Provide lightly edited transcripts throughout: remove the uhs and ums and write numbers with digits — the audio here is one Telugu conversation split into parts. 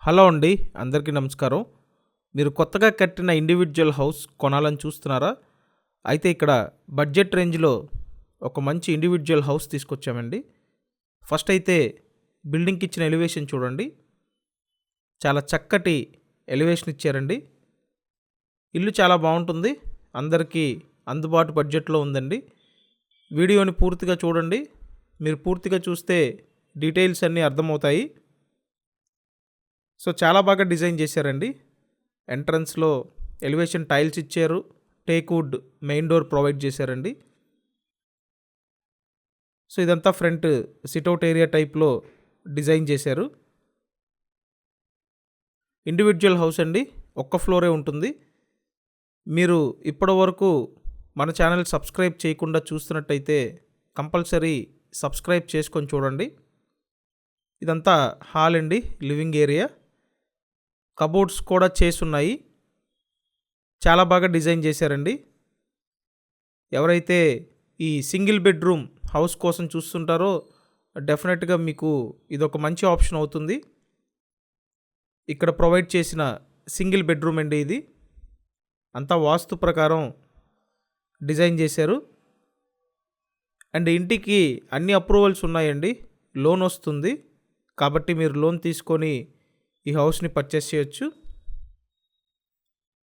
హలో అండి, అందరికీ నమస్కారం. మీరు కొత్తగా కట్టిన ఇండివిడ్యువల్ హౌస్ కొనాలని చూస్తున్నారా? అయితే ఇక్కడ బడ్జెట్ రేంజ్‌లో ఒక మంచి ఇండివిడ్యువల్ హౌస్ తీసుకొచ్చామండి. ఫస్ట్ అయితే బిల్డింగ్‌కి ఇచ్చిన ఎలివేషన్ చూడండి. చాలా చక్కటి ఎలివేషన్ ఇచ్చారండి. ఇల్లు చాలా బాగుంటుంది. అందరికీ అందుబాటు బడ్జెట్‌లో ఉందండి. వీడియోని పూర్తిగా చూడండి. మీరు పూర్తిగా చూస్తే డీటెయిల్స్ అన్నీ అర్థమవుతాయి. సో చాలా బాగా డిజైన్ చేశారండి. ఎంట్రన్స్‌లో ఎలివేషన్ టైల్స్ ఇచ్చారు. Teak wood main door provide చేశారండి. సో ఇదంతా ఫ్రంట్ సిట్అవుట్ ఏరియా టైప్‌లో డిజైన్ చేశారు. ఇండివిడ్యువల్ హౌస్ అండి. ఒక్క ఫ్లోరే ఉంటుంది. మీరు ఇప్పటి వరకు మన ఛానల్ సబ్స్క్రైబ్ చేయకుండా చూస్తున్నట్టయితే కంపల్సరీ సబ్స్క్రైబ్ చేసుకొని చూడండి. ఇదంతా హాల్ అండి, లివింగ్ ఏరియా. కబోర్డ్స్ కూడా చేసున్నాయి. చాలా బాగా డిజైన్ చేశారండి. ఎవరైతే ఈ సింగిల్ బెడ్రూమ్ హౌస్ కోసం చూస్తుంటారో డెఫినెట్గా మీకు ఇదొక మంచి ఆప్షన్ అవుతుంది. ఇక్కడ ప్రొవైడ్ చేసిన సింగిల్ బెడ్రూమ్ అండి ఇది. అంతా వాస్తు ప్రకారం డిజైన్ చేశారు. అండ్ ఇంటికి అన్ని అప్రూవల్స్ ఉన్నాయండి. లోన్ వస్తుంది. కాబట్టి మీరు లోన్ తీసుకొని ఈ హౌస్ని పర్చేస్ చేయొచ్చు.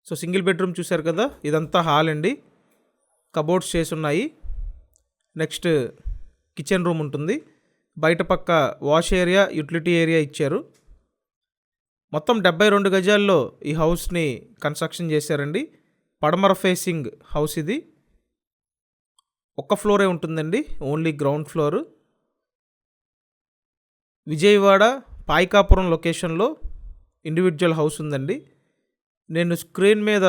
సో సింగిల్ బెడ్రూమ్ చూశారు కదా, ఇదంతా హాల్ అండి. కబోర్డ్స్ చేసి ఉన్నాయి. నెక్స్ట్ కిచెన్ రూమ్ ఉంటుంది. బయట పక్క వాష్ ఏరియా, యూటిలిటీ ఏరియా ఇచ్చారు. మొత్తం 72 గజాల్లో ఈ హౌస్ని కన్స్ట్రక్షన్ చేశారండి. పడమర ఫేసింగ్ హౌస్ ఇది. ఒక్క ఫ్లోరే ఉంటుందండి, only ground floor. Vijayawada Payakapuram లొకేషన్లో ఇండివిడ్యువల్ హౌస్ ఉందండి. నేను స్క్రీన్ మీద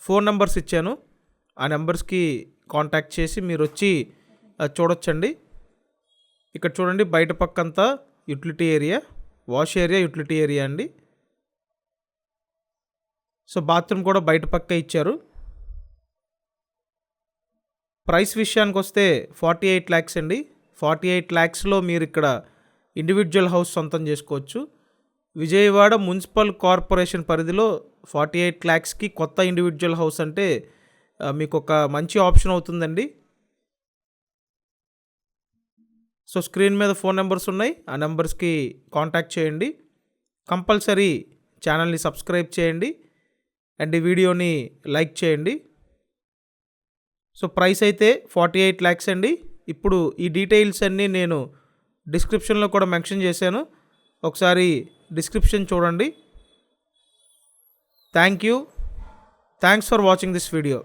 ఫోన్ నెంబర్స్ ఇచ్చాను. ఆ నెంబర్స్కి కాంటాక్ట్ చేసి మీరు వచ్చి చూడొచ్చండి. ఇక్కడ చూడండి, బయట పక్కంతా utility area, wash area, utility area అండి. సో బాత్రూమ్ కూడా బయట పక్క ఇచ్చారు. ప్రైస్ విషయానికి వస్తే 48 lakhs అండి. 48 lakhsలో మీరు ఇక్కడ ఇండివిడ్యువల్ హౌస్ సొంతం చేసుకోవచ్చు. విజయవాడ మున్సిపల్ కార్పొరేషన్ పరిధిలో 48 lakhsకి కొత్త ఇండివిడ్యువల్ హౌస్ అంటే మీకు ఒక మంచి ఆప్షన్ అవుతుందండి. సో స్క్రీన్ మీద ఫోన్ నెంబర్స్ ఉన్నాయి. ఆ నెంబర్స్కి కాంటాక్ట్ చేయండి. కంపల్సరీ ఛానల్ని సబ్స్క్రైబ్ చేయండి అండ్ ఈ వీడియోని లైక్ చేయండి. సో ప్రైస్ అయితే 48 lakhs అండి. ఇప్పుడు ఈ డీటెయిల్స్ అన్నీ నేను డిస్క్రిప్షన్లో కూడా మెన్షన్ చేశాను. ఒకసారి డిస్క్రిప్షన్ చూడండి. Thanks for watching this video.